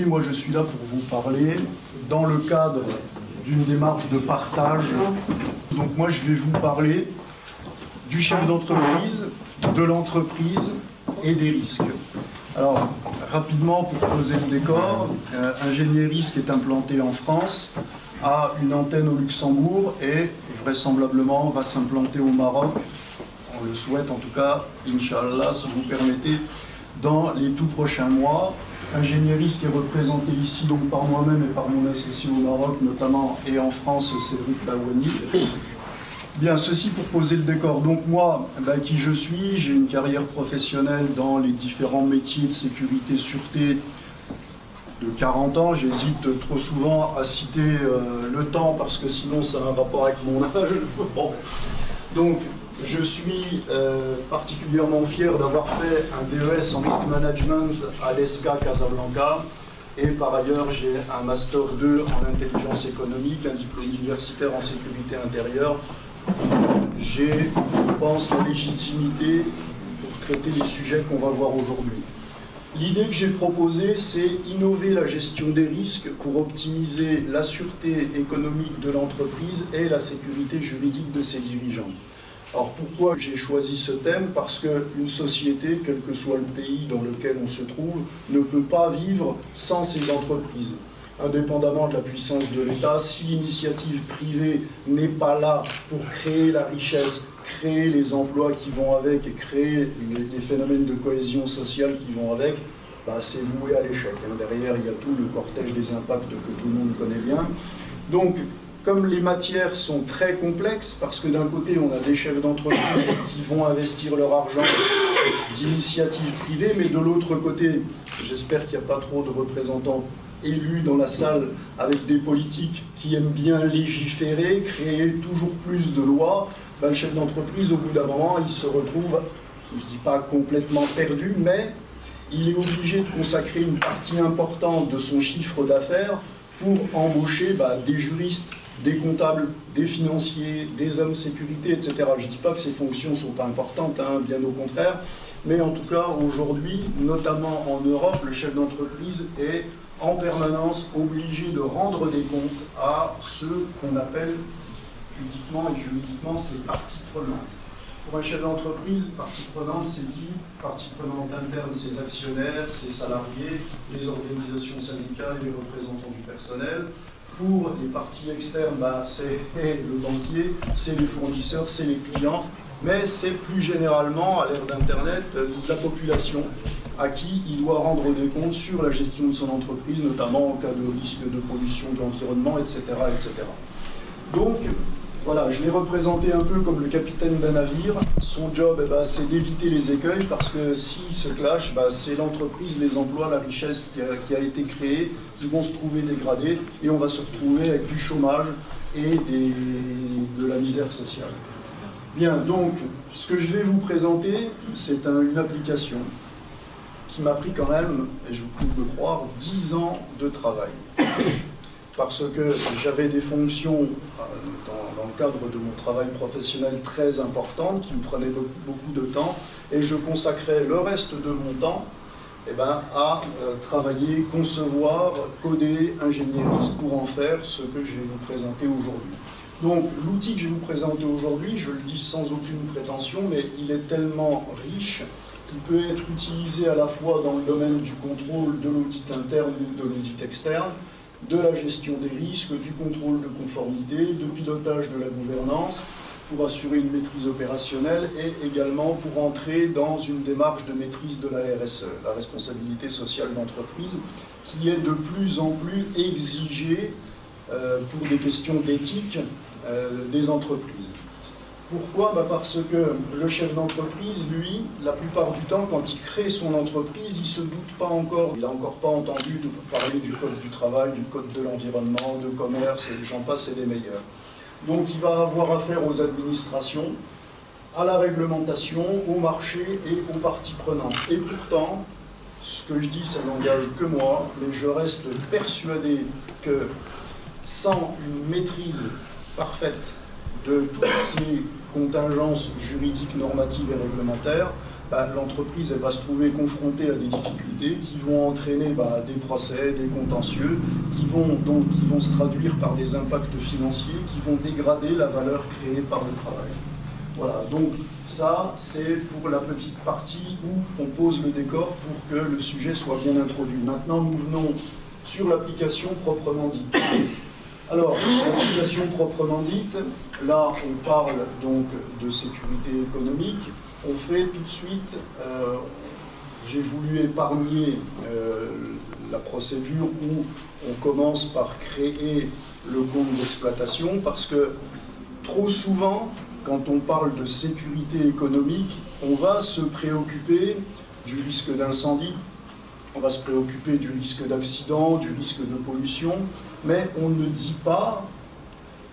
aujourd'hui, moi, je suis là pour vous parler dans le cadre d'une démarche de partage. Donc moi, je vais vous parler du chef d'entreprise, de l'entreprise et des risques. Alors, rapidement, pour poser le décor, Ingénierisque est implanté en France, a une antenne au Luxembourg et vraisemblablement va s'implanter au Maroc. On le souhaite en tout cas, Inch'Allah, si vous permettez, dans les tout prochains mois. Ingénierisque est représenté ici donc par moi-même et par mon associé au Maroc notamment, et en France, Cédric Lawani. Bien, ceci pour poser le décor. Donc moi, qui je suis, j'ai une carrière professionnelle dans les différents métiers de sécurité, sûreté de 40 ans. J'hésite trop souvent à citer le temps parce que sinon ça a un rapport avec mon âge. Bon. Donc je suis particulièrement fier d'avoir fait un DES en Risk Management à l'ESCA Casablanca. Et par ailleurs, j'ai un Master 2 en intelligence économique, un diplôme universitaire en sécurité intérieure. J'ai, je pense, la légitimité pour traiter les sujets qu'on va voir aujourd'hui. L'idée que j'ai proposée, c'est innover la gestion des risques pour optimiser la sûreté économique de l'entreprise et la sécurité juridique de ses dirigeants. Alors pourquoi j'ai choisi ce thème? Parce qu'une société, quel que soit le pays dans lequel on se trouve, ne peut pas vivre sans ses entreprises. Indépendamment de la puissance de l'État, si l'initiative privée n'est pas là pour créer la richesse, créer les emplois qui vont avec et créer les phénomènes de cohésion sociale qui vont avec, c'est voué à l'échec. Derrière, il y a tout le cortège des impacts que tout le monde connaît bien. Donc, comme les matières sont très complexes, parce que d'un côté, on a des chefs d'entreprise qui vont investir leur argent d'initiatives privées, mais de l'autre côté, j'espère qu'il n'y a pas trop de représentants élus dans la salle avec des politiques qui aiment bien légiférer, créer toujours plus de lois, le chef d'entreprise, au bout d'un moment, il se retrouve, je ne dis pas complètement perdu, mais il est obligé de consacrer une partie importante de son chiffre d'affaires pour embaucher des juristes, des comptables, des financiers, des hommes sécurité, etc. Je ne dis pas que ces fonctions ne sont pas importantes, bien au contraire, mais en tout cas, aujourd'hui, notamment en Europe, le chef d'entreprise est en permanence obligé de rendre des comptes à ceux qu'on appelle pudiquement et juridiquement ses parties prenantes. Pour un chef d'entreprise, partie prenante, c'est qui? Partie prenante interne, ses actionnaires, ses salariés, les organisations syndicales et les représentants du personnel. Pour les parties externes, c'est le banquier, c'est les fournisseurs, c'est les clients, mais c'est plus généralement, à l'ère d'Internet, la population à qui il doit rendre des comptes sur la gestion de son entreprise, notamment en cas de risque de pollution de l'environnement, etc., etc. Donc, voilà, je l'ai représenté un peu comme le capitaine d'un navire. Son job, c'est d'éviter les écueils, parce que s'il se clash, c'est l'entreprise, les emplois, la richesse qui a été créée, qui vont se trouver dégradés, et on va se retrouver avec du chômage et de la misère sociale. Bien, donc, ce que je vais vous présenter, c'est une application qui m'a pris quand même, et je vous prie de me croire, 10 ans de travail. Parce que j'avais des fonctions dans le cadre de mon travail professionnel très importantes qui me prenaient beaucoup de temps, et je consacrais le reste de mon temps à travailler, concevoir, coder, ingénierisme pour en faire ce que je vais vous présenter aujourd'hui. Donc l'outil que je vais vous présenter aujourd'hui, je le dis sans aucune prétention, mais il est tellement riche qu'il peut être utilisé à la fois dans le domaine du contrôle de l'audit interne ou de l'audit externe, de la gestion des risques, du contrôle de conformité, de pilotage de la gouvernance, pour assurer une maîtrise opérationnelle et également pour entrer dans une démarche de maîtrise de la RSE, la responsabilité sociale d'entreprise, qui est de plus en plus exigée pour des questions d'éthique des entreprises. Pourquoi? Parce que le chef d'entreprise, lui, la plupart du temps, quand il crée son entreprise, il ne se doute pas encore, il n'a encore pas entendu parler du code du travail, du code de l'environnement, de commerce, et j'en passe et des meilleurs. Donc il va avoir affaire aux administrations, à la réglementation, au marché et aux parties prenantes. Et pourtant, ce que je dis, ça n'engage que moi, mais je reste persuadé que sans une maîtrise parfaite de toutes ces contingences juridiques, normatives et réglementaires, l'entreprise elle va se trouver confrontée à des difficultés qui vont entraîner des procès, des contentieux, qui vont se traduire par des impacts financiers, qui vont dégrader la valeur créée par le travail. Voilà, donc ça c'est pour la petite partie où on pose le décor pour que le sujet soit bien introduit. Maintenant nous venons sur l'application proprement dite. Alors, l'application proprement dite, là on parle donc de sécurité économique. On fait tout de suite, j'ai voulu épargner la procédure où on commence par créer le compte d'exploitation parce que trop souvent, quand on parle de sécurité économique, on va se préoccuper du risque d'incendie, on va se préoccuper du risque d'accident, du risque de pollution, mais on ne dit pas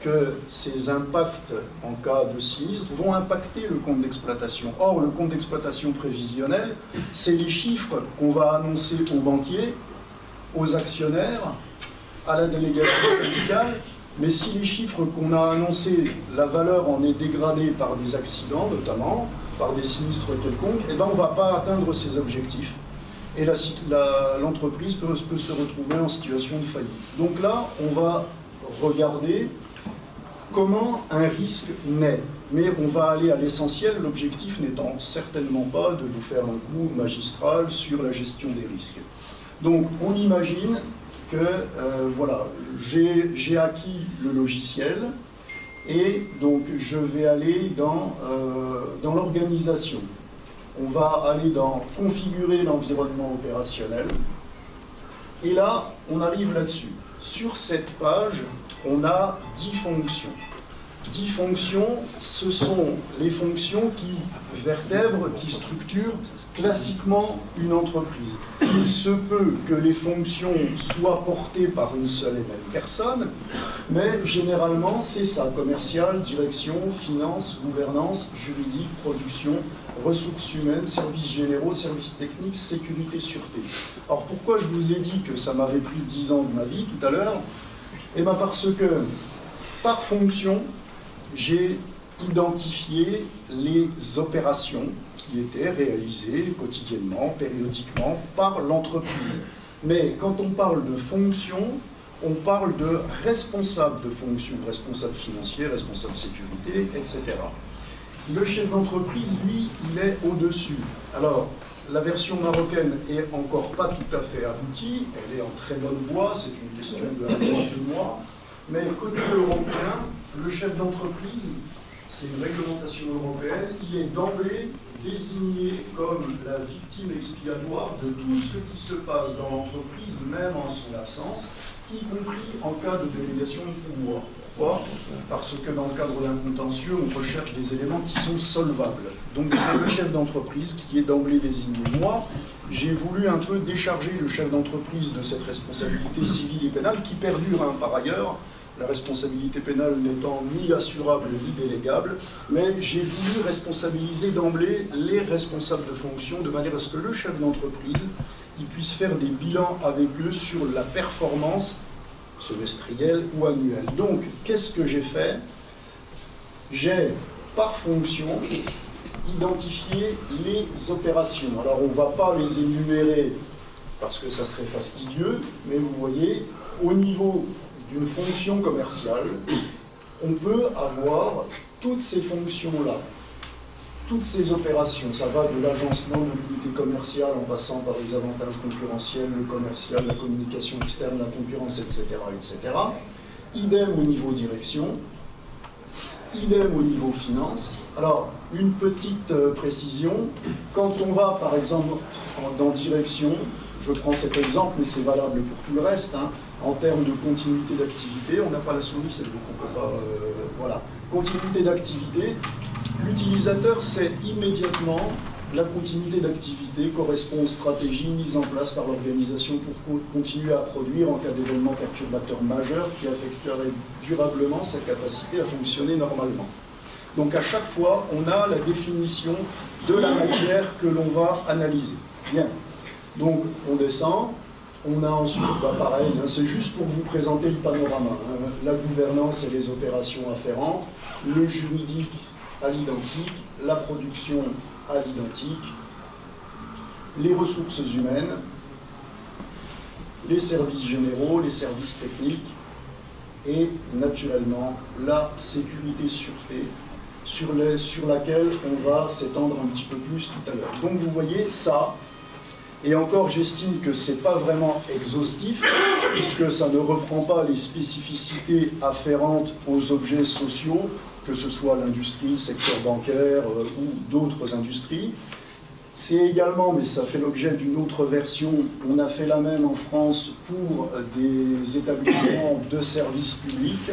que ces impacts en cas de sinistre vont impacter le compte d'exploitation. Or, le compte d'exploitation prévisionnel, c'est les chiffres qu'on va annoncer aux banquiers, aux actionnaires, à la délégation syndicale, mais si les chiffres qu'on a annoncés, la valeur en est dégradée par des accidents notamment, par des sinistres quelconques, eh ben on ne va pas atteindre ces objectifs. Et l'entreprise peut se retrouver en situation de faillite. Donc là, on va regarder comment un risque naît. Mais on va aller à l'essentiel, l'objectif n'étant certainement pas de vous faire un cours magistral sur la gestion des risques. Donc on imagine que voilà, j'ai acquis le logiciel et donc je vais aller dans l'organisation. On va aller dans configurer l'environnement opérationnel. Et là, on arrive là-dessus. Sur cette page, on a 10 fonctions. 10 fonctions, ce sont les fonctions qui vertèbrent, qui structurent classiquement une entreprise. Il se peut que les fonctions soient portées par une seule et même personne, mais généralement c'est ça, commercial, direction, finance, gouvernance, juridique, production, ressources humaines, services généraux, services techniques, sécurité, sûreté. Alors pourquoi je vous ai dit que ça m'avait pris 10 ans de ma vie tout à l'heure? Eh bien parce que par fonction, j'ai identifié les opérations qui étaient réalisées quotidiennement, périodiquement, par l'entreprise. Mais quand on parle de fonction, on parle de responsable de fonction, responsable financier, responsable sécurité, etc. Le chef d'entreprise, lui, il est au-dessus. Alors, la version marocaine est encore pas tout à fait aboutie, elle est en très bonne voie, c'est une question de mois, mais côté européen, le chef d'entreprise, c'est une réglementation européenne, il est d'emblée désigné comme la victime expiatoire de tout ce qui se passe dans l'entreprise, même en son absence, y compris en cas de délégation de pouvoir. Pourquoi? Parce que dans le cadre d'un contentieux, on recherche des éléments qui sont solvables. Donc c'est le chef d'entreprise qui est d'emblée désigné. Moi, j'ai voulu un peu décharger le chef d'entreprise de cette responsabilité civile et pénale qui perdure par ailleurs, la responsabilité pénale n'étant ni assurable ni délégable, mais j'ai voulu responsabiliser d'emblée les responsables de fonction de manière à ce que le chef d'entreprise il puisse faire des bilans avec eux sur la performance semestrielle ou annuelle. Donc, qu'est-ce que j'ai fait? J'ai, par fonction, identifié les opérations. Alors, on ne va pas les énumérer parce que ça serait fastidieux, mais vous voyez, au niveau d'une fonction commerciale, on peut avoir toutes ces fonctions-là, toutes ces opérations. Ça va de l'agencement de l'unité commerciale en passant par les avantages concurrentiels, le commercial, la communication externe, la concurrence, etc., etc. Idem au niveau direction, idem au niveau finance. Alors, une petite précision, quand on va par exemple dans direction, je prends cet exemple, mais c'est valable pour tout le reste, hein, en termes de continuité d'activité, on n'a pas la souris, c'est donc on ne peut pas... voilà. Continuité d'activité, l'utilisateur sait immédiatement la continuité d'activité correspond aux stratégies mises en place par l'organisation pour continuer à produire en cas d'événement perturbateur majeur qui affecterait durablement sa capacité à fonctionner normalement. Donc à chaque fois, on a la définition de la matière que l'on va analyser. Bien. Donc on descend. On a ensuite, pareil, hein, c'est juste pour vous présenter le panorama. Hein, la gouvernance et les opérations afférentes, le juridique à l'identique, la production à l'identique, les ressources humaines, les services généraux, les services techniques et naturellement la sécurité-sûreté sur laquelle on va s'étendre un petit peu plus tout à l'heure. Donc vous voyez ça, et encore j'estime que ce n'est pas vraiment exhaustif, puisque ça ne reprend pas les spécificités afférentes aux objets sociaux, que ce soit l'industrie, le secteur bancaire ou d'autres industries. C'est également, mais ça fait l'objet d'une autre version, on a fait la même en France pour des établissements de services publics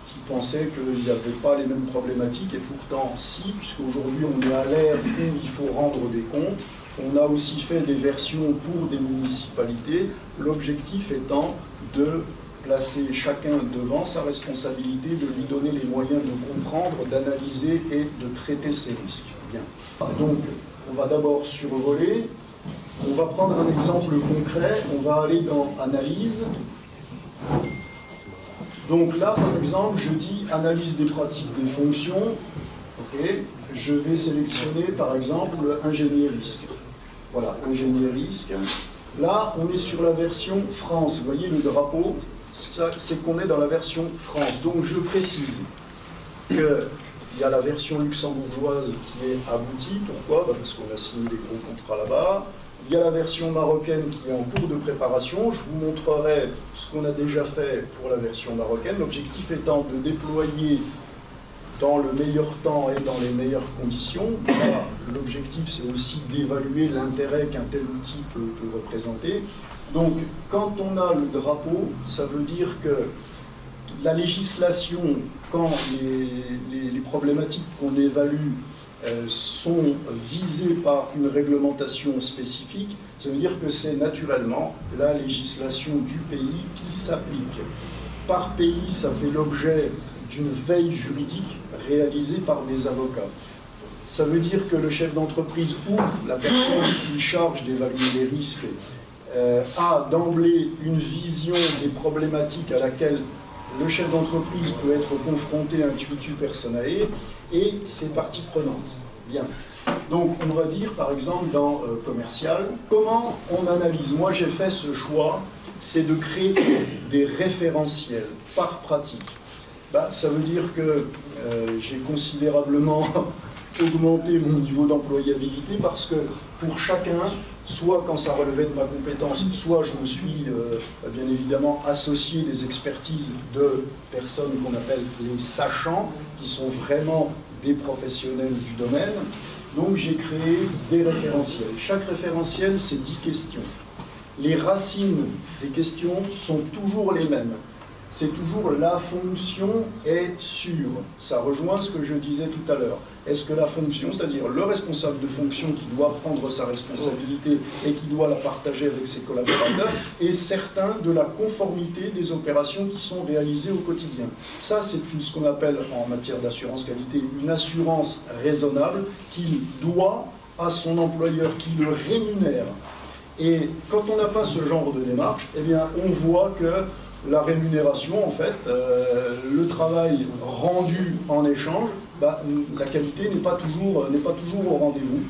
qui pensaient qu'il n'y avait pas les mêmes problématiques, et pourtant si, puisqu'aujourd'hui on est à l'ère où il faut rendre des comptes. On a aussi fait des versions pour des municipalités, l'objectif étant de placer chacun devant sa responsabilité, de lui donner les moyens de comprendre, d'analyser et de traiter ses risques. Bien. Donc, on va d'abord survoler, on va prendre un exemple concret, on va aller dans analyse. Donc là, par exemple, je dis analyse des pratiques des fonctions. Okay. Je vais sélectionner, par exemple, ingénieur risque. Voilà, ingénieur risque. Là, on est sur la version France. Vous voyez le drapeau, c'est qu'on est dans la version France. Donc, je précise qu'il y a la version luxembourgeoise qui est aboutie. Pourquoi? Parce qu'on a signé des gros contrats là-bas. Il y a la version marocaine qui est en cours de préparation. Je vous montrerai ce qu'on a déjà fait pour la version marocaine. L'objectif étant de déployer dans le meilleur temps et dans les meilleures conditions. L'objectif, c'est aussi d'évaluer l'intérêt qu'un tel outil peut représenter. Donc, quand on a le drapeau, ça veut dire que la législation, quand les problématiques qu'on évalue sont visées par une réglementation spécifique, ça veut dire que c'est naturellement la législation du pays qui s'applique. Par pays, ça fait l'objet d'une veille juridique réalisée par des avocats. Ça veut dire que le chef d'entreprise ou la personne qui charge d'évaluer les risques a d'emblée une vision des problématiques à laquelle le chef d'entreprise peut être confronté intuitu personae et ses parties prenantes. Bien. Donc on va dire par exemple dans commercial, comment on analyse? Moi j'ai fait ce choix, c'est de créer des référentiels par pratique. Ça veut dire que j'ai considérablement augmenté mon niveau d'employabilité parce que pour chacun, soit quand ça relevait de ma compétence, soit je me suis bien évidemment associé des expertises de personnes qu'on appelle les sachants, qui sont vraiment des professionnels du domaine. Donc j'ai créé des référentiels. Chaque référentiel, c'est 10 questions. Les racines des questions sont toujours les mêmes. C'est toujours la fonction est sûre. Ça rejoint ce que je disais tout à l'heure. Est-ce que la fonction, c'est-à-dire le responsable de fonction qui doit prendre sa responsabilité et qui doit la partager avec ses collaborateurs, est certain de la conformité des opérations qui sont réalisées au quotidien? Ça, c'est ce qu'on appelle en matière d'assurance qualité une assurance raisonnable qu'il doit à son employeur qui le rémunère. Et quand on n'a pas ce genre de démarche, eh bien, on voit que la rémunération, en fait, le travail rendu en échange, la qualité n'est pas toujours au rendez-vous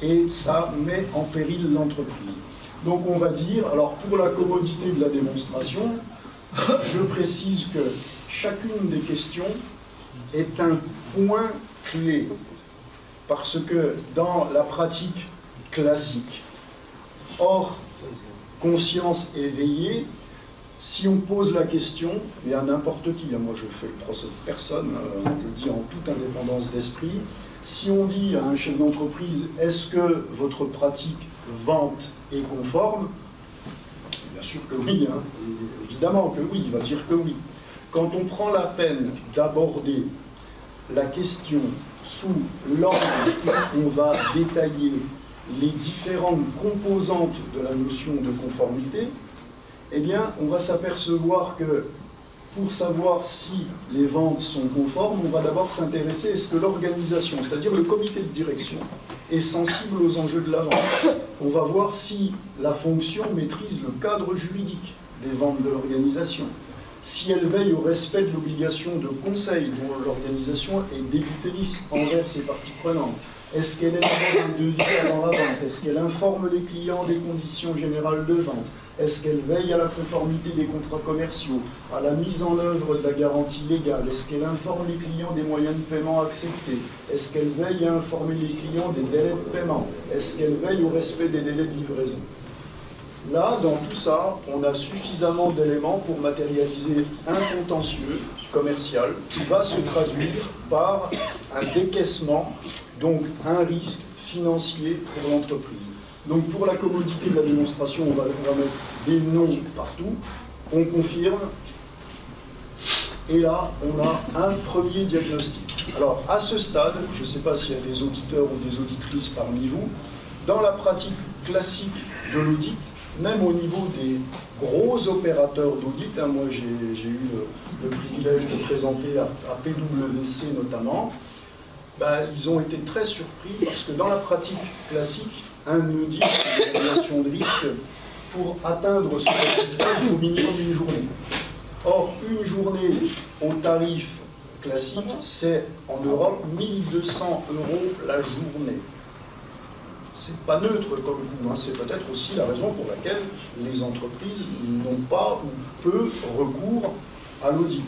et ça met en péril l'entreprise. Donc on va dire, alors pour la commodité de la démonstration, je précise que chacune des questions est un point clé parce que dans la pratique classique, hors conscience éveillée, si on pose la question, mais à n'importe qui, moi je fais le procès de personne, je dis en toute indépendance d'esprit, si on dit à un chef d'entreprise, est-ce que votre pratique vente est conforme? Bien sûr que oui, hein. Évidemment que oui, il va dire que oui. Quand on prend la peine d'aborder la question sous l'angle où on va détailler les différentes composantes de la notion de conformité, eh bien, on va s'apercevoir que pour savoir si les ventes sont conformes, on va d'abord s'intéresser à ce que l'organisation, c'est-à-dire le comité de direction, est sensible aux enjeux de la vente. On va voir si la fonction maîtrise le cadre juridique des ventes de l'organisation, si elle veille au respect de l'obligation de conseil dont l'organisation est débitrice envers ses parties prenantes, Est-ce qu'elle élabore un devis avant la vente? Est-ce qu'elle informe les clients des conditions générales de vente? Est-ce qu'elle veille à la conformité des contrats commerciaux, à la mise en œuvre de la garantie légale? Est-ce qu'elle informe les clients des moyens de paiement acceptés? Est-ce qu'elle veille à informer les clients des délais de paiement? Est-ce qu'elle veille au respect des délais de livraison? Là, dans tout ça, on a suffisamment d'éléments pour matérialiser un contentieux commercial qui va se traduire par un décaissement, donc un risque financier pour l'entreprise. Donc pour la commodité de la démonstration, on va mettre des noms partout, on confirme, et là, on a un premier diagnostic. Alors à ce stade, je ne sais pas s'il y a des auditeurs ou des auditrices parmi vous, dans la pratique classique de l'audit, même au niveau des gros opérateurs d'audit, hein, moi j'ai eu le privilège de présenter à PwC notamment, ils ont été très surpris parce que dans la pratique classique, un audit, une évaluation de risque, pour atteindre ce résultat, il faut au minimum une journée. Or, une journée au tarif classique, c'est en Europe 1200 € la journée. C'est pas neutre comme coût, hein. C'est peut-être aussi la raison pour laquelle les entreprises n'ont pas ou peu recours à l'audit.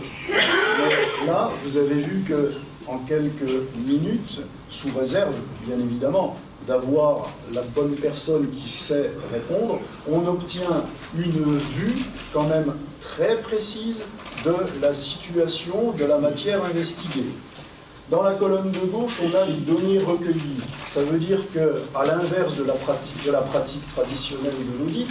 Là, vous avez vu qu'en quelques minutes, sous réserve, bien évidemment, d'avoir la bonne personne qui sait répondre, on obtient une vue quand même très précise de la situation de la matière investiguée. Dans la colonne de gauche, on a les données recueillies. Ça veut dire qu'à l'inverse de la pratique traditionnelle de l'audit,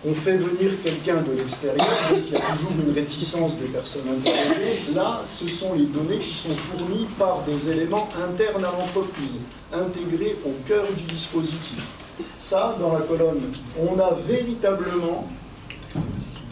on fait venir quelqu'un de l'extérieur, donc il y a toujours une réticence des personnes interrogées. Là, ce sont les données qui sont fournies par des éléments internes à l'entreprise, intégrés au cœur du dispositif. Ça, dans la colonne, on a véritablement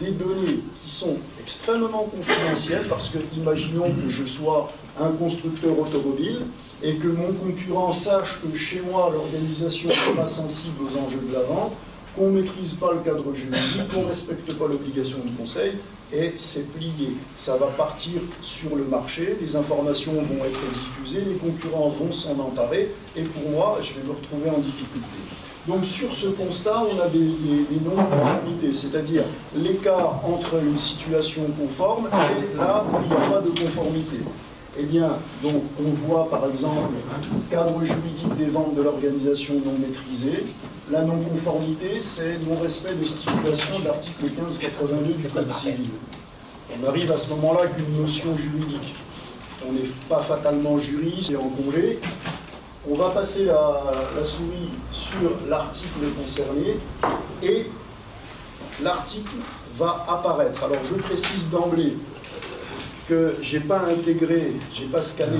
des données qui sont extrêmement confidentielles, parce que, imaginons que je sois un constructeur automobile et que mon concurrent sache que chez moi, l'organisation n'est pas sensible aux enjeux de la vente, qu'on ne maîtrise pas le cadre juridique, qu'on ne respecte pas l'obligation de conseil, et c'est plié. Ça va partir sur le marché, les informations vont être diffusées, les concurrents vont s'en emparer, et pour moi, je vais me retrouver en difficulté. Donc sur ce constat, on a des non-conformités, c'est-à-dire l'écart entre une situation conforme et là où il n'y a pas de conformité. Eh bien, donc, on voit par exemple le cadre juridique des ventes de l'organisation non maîtrisée. La non-conformité, c'est non-respect des stipulations de l'article 1582 du Code civil. On arrive à ce moment-là avec une notion juridique. On n'est pas fatalement juriste et en congé. On va passer la souris sur l'article concerné et l'article va apparaître. Alors, je précise d'emblée que je n'ai pas intégré, je n'ai pas scanné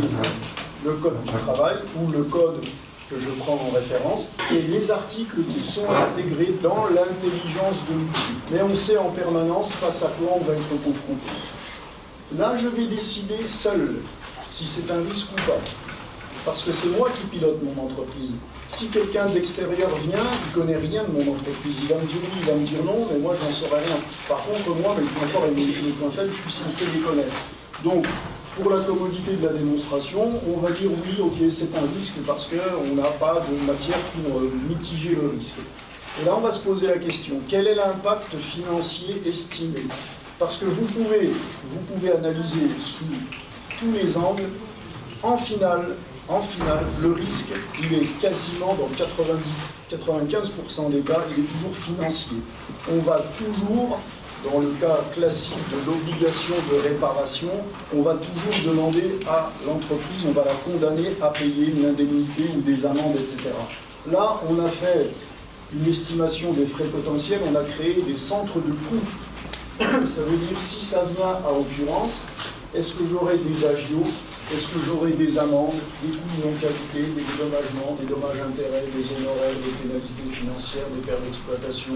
le code du travail ou le code que je prends en référence. C'est les articles qui sont intégrés dans l'intelligence de l'outil. Mais on sait en permanence face à quoi on va être confronté. Là, je vais décider seul si c'est un risque ou pas. Parce que c'est moi qui pilote mon entreprise. Si quelqu'un d'extérieur vient, il ne connaît rien de mon entreprise, il va me dire oui, il va me dire non, mais moi, j'en saurais rien. Par contre, moi, mes points forts et mes points faibles, je suis censé les connaître. Donc, pour la commodité de la démonstration, on va dire oui, ok, c'est un risque parce qu'on n'a pas de matière pour mitiger le risque. Et là, on va se poser la question, quel est l'impact financier estimé? Parce que vous pouvez analyser sous tous les angles. En finale, le risque, il est quasiment dans 95% des cas, il est toujours financier. On va toujours, dans le cas classique de l'obligation de réparation, on va toujours demander à l'entreprise, on va la condamner à payer une indemnité ou des amendes, etc. Là, on a fait une estimation des frais potentiels, on a créé des centres de coûts. Ça veut dire, si ça vient à occurrence, est-ce que j'aurai des agios? Est-ce que j'aurai des amendes, des coûts de non-qualité, des dédommagements, des dommages-intérêts, des honoraires, des pénalités financières, des pertes d'exploitation,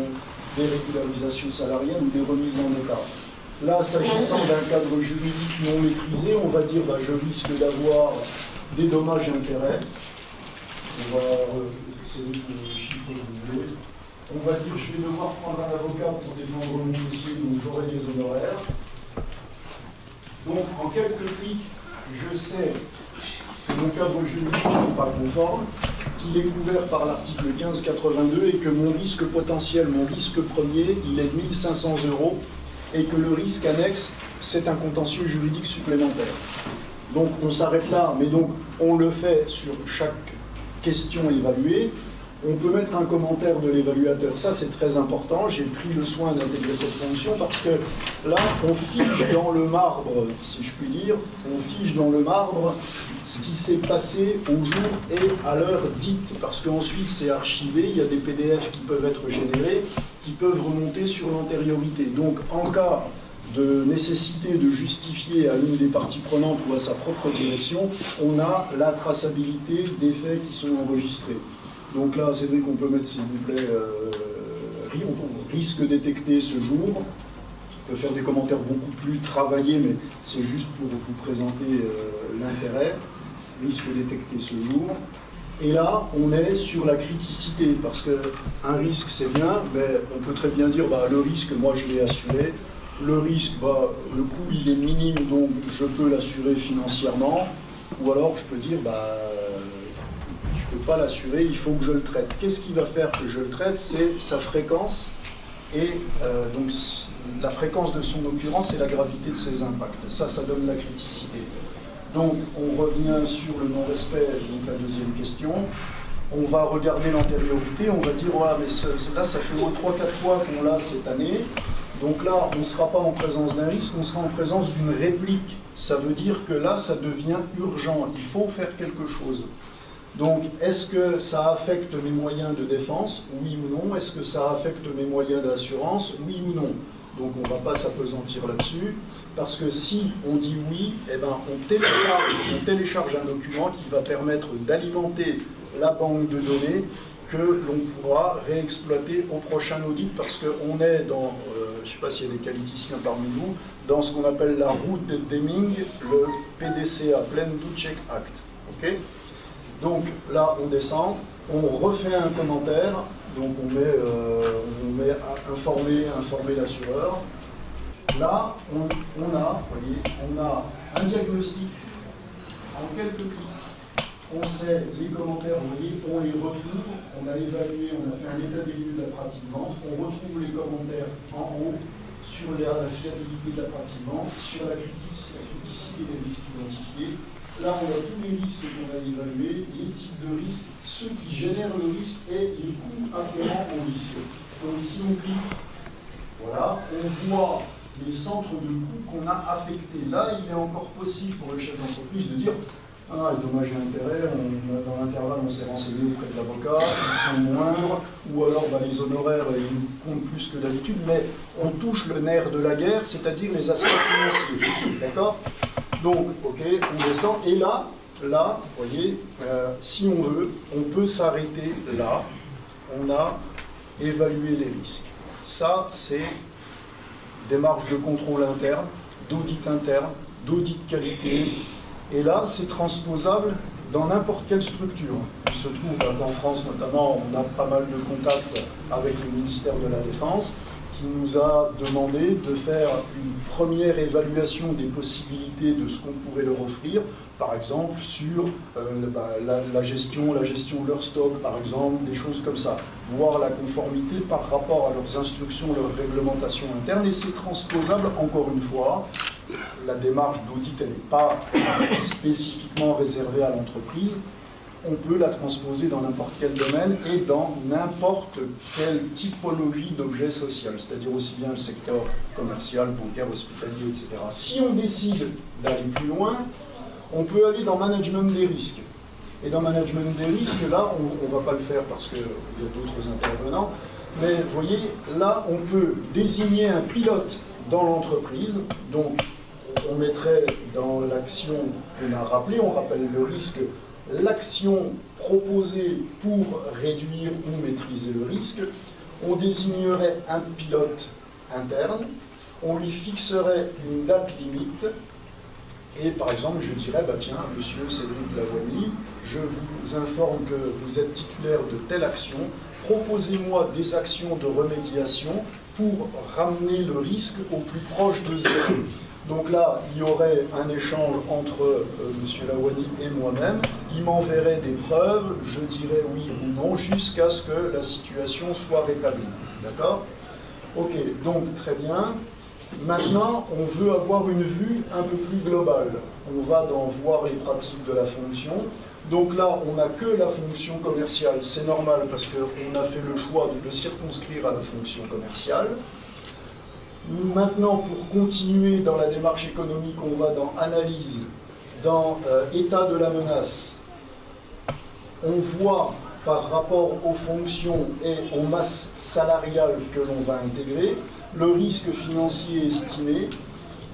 des régularisations salariales ou des remises en état? Là, s'agissant d'un cadre juridique non maîtrisé, on va dire je risque d'avoir des dommages-intérêts. C'est le chiffre que vous voulez. On va dire je vais devoir prendre un avocat pour défendre mon dossier, donc j'aurai des honoraires. Donc, en quelques clics, je sais mon cadre juridique n'est pas conforme, qu'il est couvert par l'article 1582 et que mon risque potentiel, mon risque premier, il est de 1 500 € et que le risque annexe, c'est un contentieux juridique supplémentaire. Donc on s'arrête là, mais donc on le fait sur chaque question évaluée. On peut mettre un commentaire de l'évaluateur, ça c'est très important, j'ai pris le soin d'intégrer cette fonction parce que là on fige dans le marbre, si je puis dire, on fige dans le marbre ce qui s'est passé au jour et à l'heure dite, parce qu'ensuite c'est archivé, il y a des PDF qui peuvent être générés, qui peuvent remonter sur l'antériorité. Donc en cas de nécessité de justifier à l'une des parties prenantes ou à sa propre direction, on a la traçabilité des faits qui sont enregistrés. Donc là, c'est vrai qu'on peut mettre, s'il vous plaît, risque détecté ce jour. On peut faire des commentaires beaucoup plus travaillés, mais c'est juste pour vous présenter l'intérêt. Risque détecté ce jour. Et là, on est sur la criticité, parce qu'un risque, c'est bien, mais on peut très bien dire, bah, le risque, moi, je l'ai assuré. Le risque, bah, le coût, il est minime, donc je peux l'assurer financièrement. Ou alors, je peux dire, bah, je ne peux pas l'assurer, il faut que je le traite. Qu'est-ce qui va faire que je le traite? C'est sa fréquence, et donc la fréquence de son occurrence et la gravité de ses impacts. Ça donne la criticité. Donc, on revient sur le non-respect, donc la deuxième question. On va regarder l'antériorité, on va dire, ouais, mais là, ça fait au moins 3-4 fois qu'on l'a cette année. Donc là, on ne sera pas en présence d'un risque, on sera en présence d'une réplique. Ça veut dire que là, ça devient urgent. Il faut faire quelque chose. Donc, est-ce que ça affecte mes moyens de défense? Oui ou non? Est-ce que ça affecte mes moyens d'assurance? Oui ou non? Donc, on ne va pas s'appesantir là-dessus, parce que si on dit oui, eh ben, on télécharge un document qui va permettre d'alimenter la banque de données que l'on pourra réexploiter au prochain audit, parce qu'on est dans, je ne sais pas s'il y a des qualiticiens parmi nous, dans ce qu'on appelle la route de Deming, le PDCA, Plan Do Check Act. Okay? Donc là, on descend, on refait un commentaire, donc on met informer l'assureur. Là, on a un diagnostic en quelques clics. On sait les commentaires, vous voyez, on les retrouve, on a évalué, on a fait un état des lieux de la pratique vente, on retrouve les commentaires en haut sur la fiabilité de la pratique vente, sur la criticité des risques identifiés. Là, on a tous les risques qu'on a évalués, les types de risques, ceux qui génèrent le risque et les coûts afférents au risque. Donc si on clique, voilà, on voit les centres de coûts qu'on a affectés. Là, il est encore possible pour le chef d'entreprise de dire « Ah, dommages et intérêts, dans l'intervalle, on s'est renseigné auprès de l'avocat, ils sont moindres, ou alors bah, les honoraires, ils comptent plus que d'habitude, mais on touche le nerf de la guerre, c'est-à-dire les aspects financiers. » D'accord? Donc, ok, on descend, et là, vous voyez, si on veut, on peut s'arrêter là. On a évalué les risques. Ça, c'est démarche de contrôle interne, d'audit interne, d'audit qualité. Et là, c'est transposable dans n'importe quelle structure. Il se trouve qu'en France, notamment, on a pas mal de contacts avec le ministère de la Défense, qui nous a demandé de faire une première évaluation des possibilités de ce qu'on pourrait leur offrir, par exemple sur la gestion de leur stock, par exemple, des choses comme ça, voir la conformité par rapport à leurs instructions, leur réglementation interne, et c'est transposable, encore une fois. La démarche d'audit, elle n'est pas spécifiquement réservée à l'entreprise. On peut la transposer dans n'importe quel domaine et dans n'importe quelle typologie d'objet social, c'est-à-dire aussi bien le secteur commercial, bancaire, hospitalier, etc. Si on décide d'aller plus loin, on peut aller dans management des risques. Et dans management des risques, là, on ne va pas le faire parce qu'il y a d'autres intervenants, mais vous voyez, là, on peut désigner un pilote dans l'entreprise. Donc, on mettrait dans l'action qu'on a rappelée, on rappelle le risque, l'action proposée pour réduire ou maîtriser le risque. On désignerait un pilote interne, on lui fixerait une date limite, et par exemple, je dirais, bah tiens, monsieur Cédric Lavoigny, je vous informe que vous êtes titulaire de telle action, proposez-moi des actions de remédiation pour ramener le risque au plus proche de zéro. Donc là, il y aurait un échange entre M. Lawani et moi-même. Il m'enverrait des preuves, je dirais oui ou non, jusqu'à ce que la situation soit rétablie. D'accord? Ok, donc très bien. Maintenant, on veut avoir une vue un peu plus globale. On va voir les pratiques de la fonction. Donc là, on n'a que la fonction commerciale. C'est normal parce qu'on a fait le choix de le circonscrire à la fonction commerciale. Maintenant, pour continuer dans la démarche économique, on va dans analyse, dans état de la menace. On voit par rapport aux fonctions et aux masses salariales que l'on va intégrer, le risque financier estimé,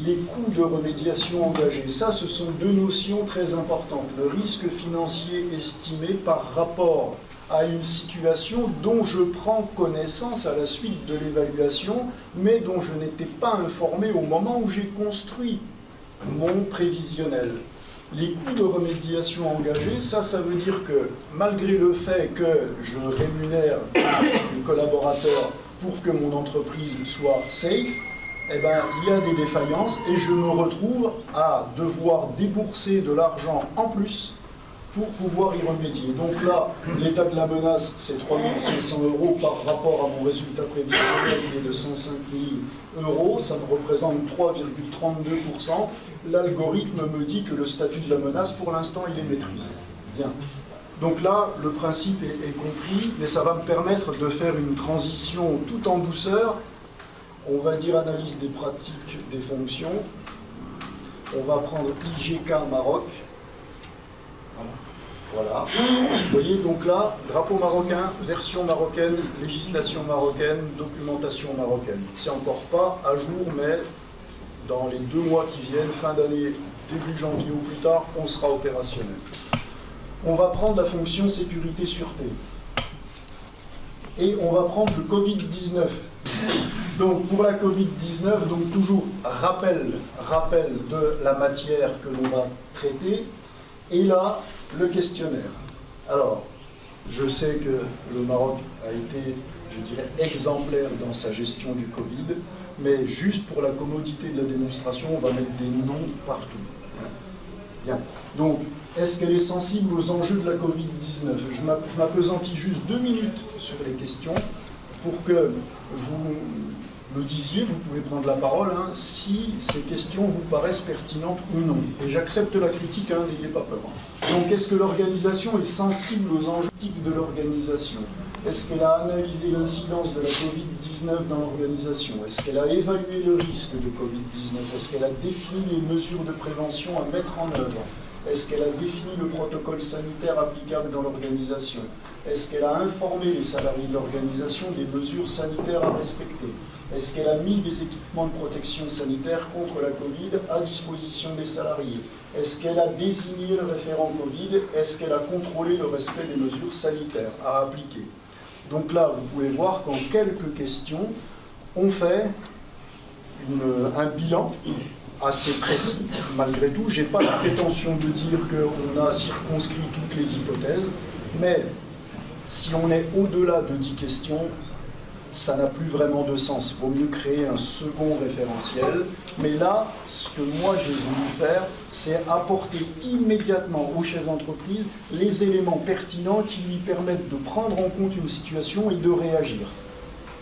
les coûts de remédiation engagés. Ça, ce sont deux notions très importantes. Le risque financier estimé par rapport à une situation dont je prends connaissance à la suite de l'évaluation, mais dont je n'étais pas informé au moment où j'ai construit mon prévisionnel. Les coûts de remédiation engagés, ça veut dire que malgré le fait que je rémunère les collaborateurs pour que mon entreprise soit safe, eh ben, il y a des défaillances et je me retrouve à devoir débourser de l'argent en plus pour pouvoir y remédier. Donc là, l'état de la menace, c'est 3 500 € par rapport à mon résultat prévisionnel qui est de 105 000 €. Ça me représente 3,32%. L'algorithme me dit que le statut de la menace, pour l'instant, il est maîtrisé. Bien. Donc là, le principe est compris, mais ça va me permettre de faire une transition tout en douceur. On va dire analyse des pratiques des fonctions. On va prendre IGK Maroc. Voilà. Vous voyez, donc là, drapeau marocain, version marocaine, législation marocaine, documentation marocaine. C'est encore pas à jour, mais dans les 2 mois qui viennent, fin d'année, début janvier ou plus tard, on sera opérationnel. On va prendre la fonction sécurité-sûreté. Et on va prendre le Covid-19. Donc pour la Covid-19, donc toujours rappel de la matière que l'on va traiter. Et là, le questionnaire. Alors, je sais que le Maroc a été, je dirais, exemplaire dans sa gestion du Covid, mais juste pour la commodité de la démonstration, on va mettre des noms partout. Bien. Donc, est-ce qu'elle est sensible aux enjeux de la Covid-19? Je m'appesantis juste 2 minutes sur les questions pour que vous me disiez, vous pouvez prendre la parole, hein, si ces questions vous paraissent pertinentes ou non. Et j'accepte la critique, hein, n'ayez pas peur. Donc, est-ce que l'organisation est sensible aux enjeux de l'organisation? Est-ce qu'elle a analysé l'incidence de la Covid-19 dans l'organisation? Est-ce qu'elle a évalué le risque de Covid-19? Est-ce qu'elle a défini les mesures de prévention à mettre en œuvre? Est-ce qu'elle a défini le protocole sanitaire applicable dans l'organisation? Est-ce qu'elle a informé les salariés de l'organisation des mesures sanitaires à respecter? Est-ce qu'elle a mis des équipements de protection sanitaire contre la Covid à disposition des salariés? Est-ce qu'elle a désigné le référent Covid? Est-ce qu'elle a contrôlé le respect des mesures sanitaires à appliquer? Donc là, vous pouvez voir qu'en quelques questions, on fait un bilan assez précis. Malgré tout, je n'ai pas la prétention de dire qu'on a circonscrit toutes les hypothèses, mais si on est au-delà de 10 questions, ça n'a plus vraiment de sens. Il vaut mieux créer un second référentiel. Mais là, ce que moi j'ai voulu faire, c'est apporter immédiatement au chef d'entreprise les éléments pertinents qui lui permettent de prendre en compte une situation et de réagir.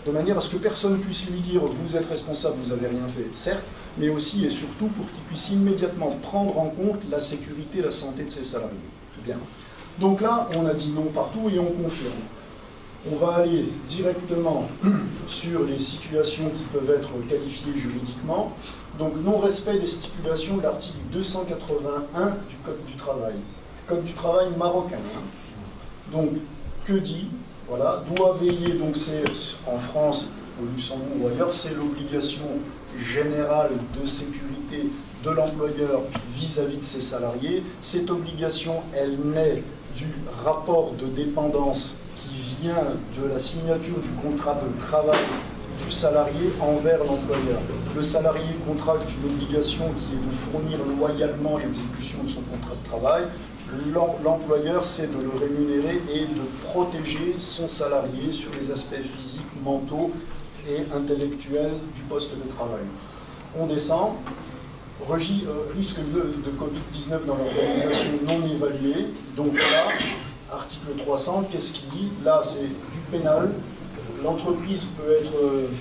De manière à ce que personne puisse lui dire « vous êtes responsable, vous n'avez rien fait », certes, mais aussi et surtout pour qu'il puisse immédiatement prendre en compte la sécurité et la santé de ses salariés. Bien. Donc là, on a dit non partout et on confirme. On va aller directement sur les situations qui peuvent être qualifiées juridiquement. Donc, non-respect des stipulations de l'article 281 du Code du travail. Code du travail marocain. Donc, que dit? Voilà, doit veiller, donc c'est en France, au Luxembourg ou ailleurs, c'est l'obligation générale de sécurité de l'employeur vis-à-vis de ses salariés. Cette obligation, elle naît du rapport de dépendance qui vient de la signature du contrat de travail du salarié envers l'employeur. Le salarié contracte une obligation qui est de fournir loyalement l'exécution de son contrat de travail. L'employeur, c'est de le rémunérer et de protéger son salarié sur les aspects physiques, mentaux et intellectuels du poste de travail. On descend. risque de Covid-19 dans l'organisation non évaluée. Donc là, article 300, qu'est-ce qu'il dit? Là, c'est du pénal. L'entreprise peut être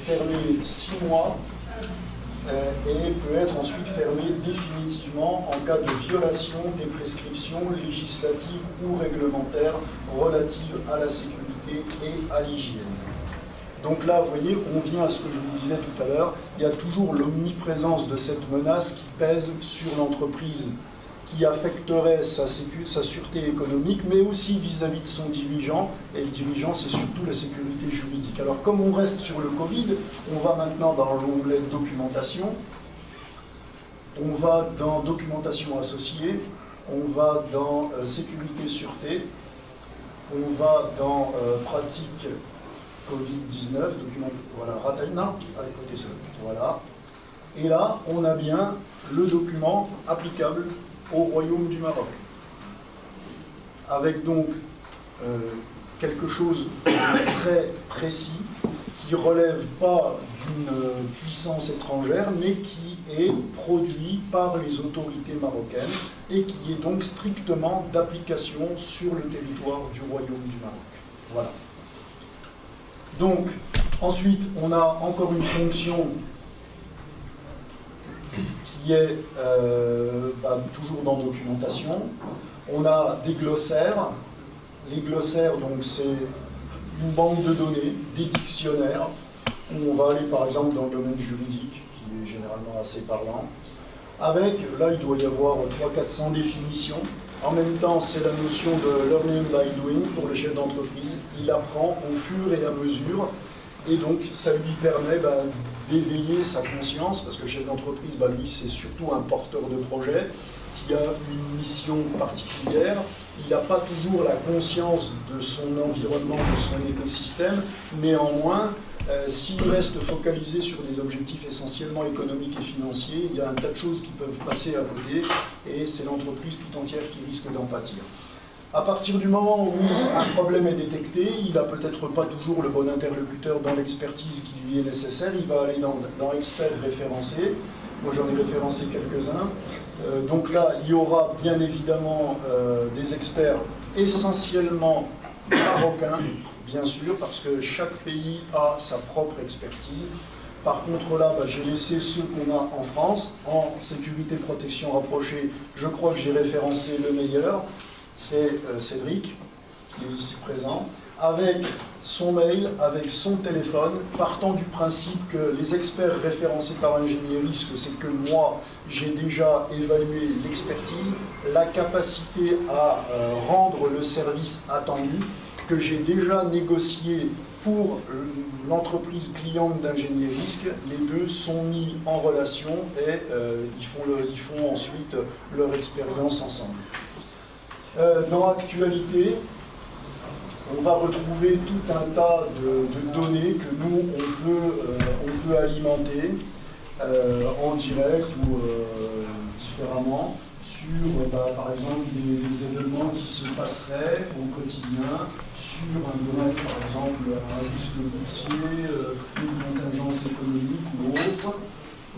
fermée 6 mois et peut être ensuite fermée définitivement en cas de violation des prescriptions législatives ou réglementaires relatives à la sécurité et à l'hygiène. Donc là, vous voyez, on vient à ce que je vous disais tout à l'heure, il y a toujours l'omniprésence de cette menace qui pèse sur l'entreprise, qui affecterait sa sûreté économique, mais aussi vis-à-vis de son dirigeant, et le dirigeant, c'est surtout la sécurité juridique. Alors, comme on reste sur le Covid, on va maintenant dans l'onglet documentation, on va dans documentation associée, on va dans sécurité, sûreté, on va dans pratique Covid-19, document, voilà, Ratana, écoutez ça, voilà. Et là, on a bien le document applicable au Royaume du Maroc. Avec donc quelque chose de très précis, qui ne relève pas d'une puissance étrangère, mais qui est produit par les autorités marocaines et qui est donc strictement d'application sur le territoire du Royaume du Maroc. Voilà. Donc, ensuite, on a encore une fonction qui est toujours dans documentation. On a des glossaires. Les glossaires, donc, c'est une banque de données, des dictionnaires, où on va aller, par exemple, dans le domaine juridique, qui est généralement assez parlant. Avec, là, il doit y avoir 300-400 définitions. En même temps, c'est la notion de learning by doing pour le chef d'entreprise. Il apprend au fur et à mesure, et donc ça lui permet d'éveiller sa conscience, parce que le chef d'entreprise, lui, c'est surtout un porteur de projet qui a une mission particulière. Il n'a pas toujours la conscience de son environnement, de son écosystème. Néanmoins, s'il reste focalisé sur des objectifs essentiellement économiques et financiers, il y a un tas de choses qui peuvent passer à côté, et c'est l'entreprise tout entière qui risque d'en pâtir. À partir du moment où un problème est détecté, il n'a peut-être pas toujours le bon interlocuteur dans l'expertise qui lui est nécessaire, il va aller dans experts référencés. Moi j'en ai référencé quelques-uns. Donc là, il y aura bien évidemment des experts essentiellement marocains, bien sûr, parce que chaque pays a sa propre expertise. Par contre là, j'ai laissé ceux qu'on a en France. En sécurité protection rapprochée, je crois que j'ai référencé le meilleur. C'est Cédric, qui est ici présent, avec son mail, avec son téléphone, partant du principe que les experts référencés par Ingénierisque, c'est que moi, j'ai déjà évalué l'expertise, la capacité à rendre le service attendu, que j'ai déjà négocié pour l'entreprise cliente d'Ingénierisque. Les deux sont mis en relation et ils font ensuite leur expérience ensemble. Dans l'actualité, on va retrouver tout un tas de données que nous, on peut alimenter en direct ou différemment sur, par exemple, des événements qui se passeraient au quotidien sur un domaine, par exemple, un risque boursier, une contingence économique ou autre.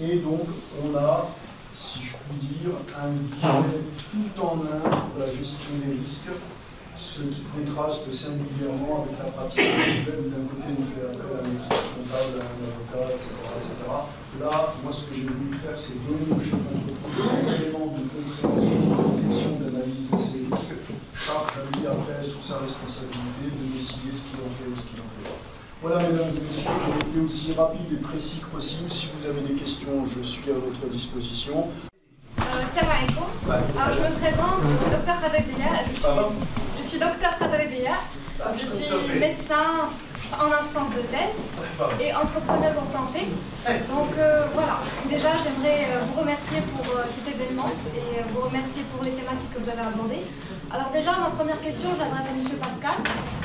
Et donc, on a, si je puis dire, un guichet tout en un pour la gestion des risques, ce qui contraste singulièrement avec la pratique habituelle où d'un côté on fait appel à un expert comptable, à un avocat, etc., etc. Là, moi ce que j'ai voulu faire, c'est donner au chef d'entreprise des éléments de compréhension, de protection, d'analyse de ces risques, par lui après, sous sa responsabilité, de décider ce qu'il en fait ou ce qu'il en fait pas. Voilà, mesdames et messieurs, j'ai été aussi rapide et précis que possible. Si vous avez des questions, je suis à votre disposition. Salam alaikum. Alors je me présente, je suis docteur Khader Dia. Je suis docteur Khader Dia. Je suis médecin en instance de thèse et entrepreneuse en santé. Donc voilà, déjà j'aimerais vous remercier pour cet événement et vous remercier pour les thématiques que vous avez abordées. Alors déjà, ma première question, je l'adresse à M. Pascal.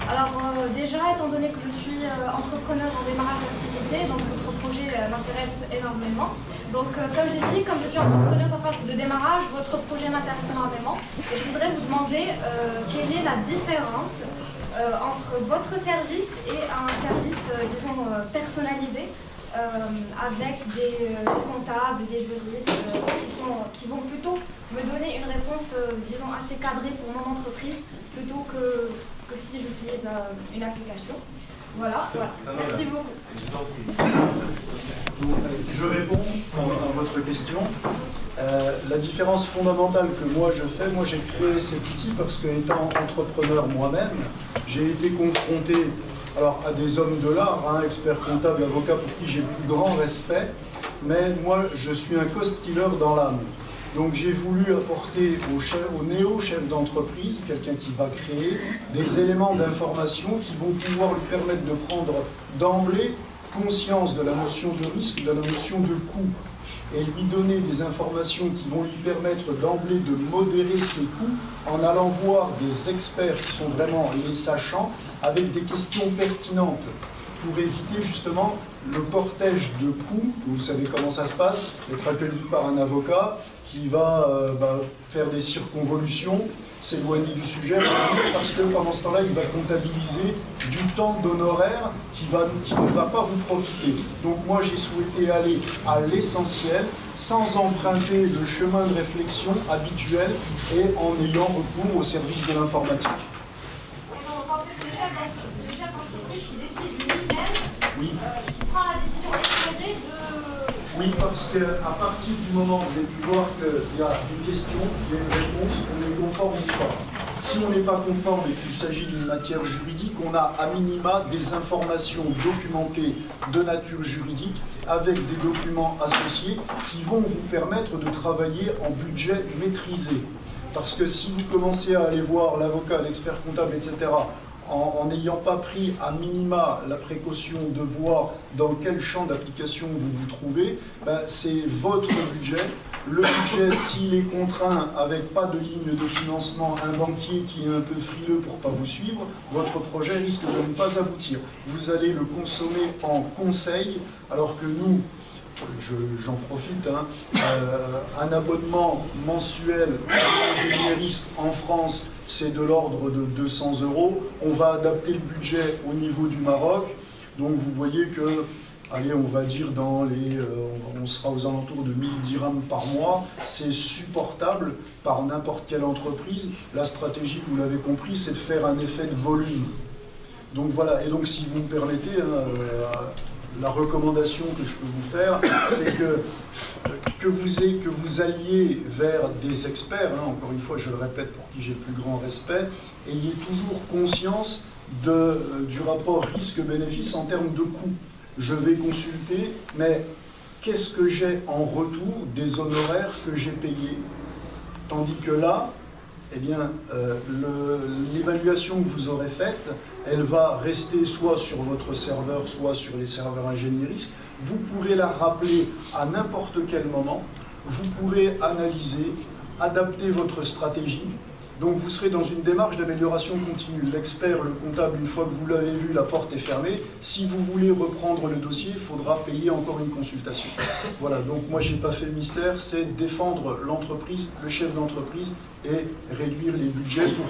Alors déjà, étant donné que je suis entrepreneuse en démarrage d'activité, donc votre projet m'intéresse énormément. Donc comme j'ai dit, comme je suis entrepreneuse en phase de démarrage, votre projet m'intéresse énormément. Et je voudrais vous demander quelle est la différence entre votre service et un service, disons, personnalisé avec des comptables, des juristes qui vont plutôt me donner une réponse, disons, assez cadrée pour mon entreprise, plutôt que si j'utilise une application. Voilà. Merci beaucoup. Je réponds à votre question. La différence fondamentale que moi je fais, moi j'ai créé cet outil parce que étant entrepreneur moi-même, j'ai été confronté à des hommes de l'art, experts comptables, avocats pour qui j'ai le plus grand respect, mais moi je suis un cost killer dans l'âme. Donc j'ai voulu apporter au néo-chef d'entreprise, quelqu'un qui va créer, des éléments d'information qui vont pouvoir lui permettre de prendre d'emblée conscience de la notion de risque, de la notion de coût, et lui donner des informations qui vont lui permettre d'emblée de modérer ses coûts en allant voir des experts qui sont vraiment les sachants avec des questions pertinentes pour éviter justement le cortège de coûts. Vous savez comment ça se passe, être accueilli par un avocat qui va faire des circonvolutions, s'éloigner du sujet, parce que pendant ce temps-là, il va comptabiliser du temps d'honoraires qui ne va pas vous profiter. Donc moi, j'ai souhaité aller à l'essentiel, sans emprunter le chemin de réflexion habituel et en ayant recours au service de l'informatique. C'est le chef d'entreprise qui décide lui-même, oui. Qui prend la décision éclairée de... Oui, parce qu'à partir du moment où vous avez pu voir qu'il y a une question, il y a une réponse, on est conforme ou pas. Si on n'est pas conforme et qu'il s'agit d'une matière juridique, on a à minima des informations documentées de nature juridique avec des documents associés qui vont vous permettre de travailler en budget maîtrisé. Parce que si vous commencez à aller voir l'avocat, l'expert comptable, etc., en n'ayant pas pris à minima la précaution de voir dans quel champ d'application vous vous trouvez, c'est votre budget. Le budget, s'il est contraint avec pas de ligne de financement, un banquier qui est un peu frileux pour ne pas vous suivre, votre projet risque de ne pas aboutir. Vous allez le consommer en conseil, alors que nous, j'en profite, un abonnement mensuel à risque en France, c'est de l'ordre de 200 €. On va adapter le budget au niveau du Maroc. Donc vous voyez que, allez, on va dire on sera aux alentours de 1000 dirhams par mois. C'est supportable par n'importe quelle entreprise. La stratégie, vous l'avez compris, c'est de faire un effet de volume. Donc voilà, et donc si vous me permettez, la recommandation que je peux vous faire, c'est que vous alliez vers des experts, encore une fois, je le répète pour qui j'ai le plus grand respect, ayez toujours conscience du rapport risque-bénéfice en termes de coût. Je vais consulter, mais qu'est-ce que j'ai en retour des honoraires que j'ai payés? Tandis que là, eh bien, l'évaluation que vous aurez faite, elle va rester soit sur votre serveur, soit sur les serveurs ingénieristes. Vous pourrez la rappeler à n'importe quel moment. Vous pourrez analyser, adapter votre stratégie. Donc vous serez dans une démarche d'amélioration continue. L'expert, le comptable, une fois que vous l'avez vu, la porte est fermée. Si vous voulez reprendre le dossier, il faudra payer encore une consultation. Voilà, donc moi je n'ai pas fait mystère, c'est défendre l'entreprise, le chef d'entreprise et réduire les budgets pour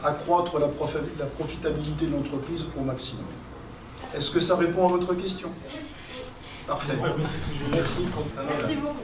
accroître la profitabilité de l'entreprise au maximum. Est-ce que ça répond à votre question? Parfait. Merci. Merci beaucoup.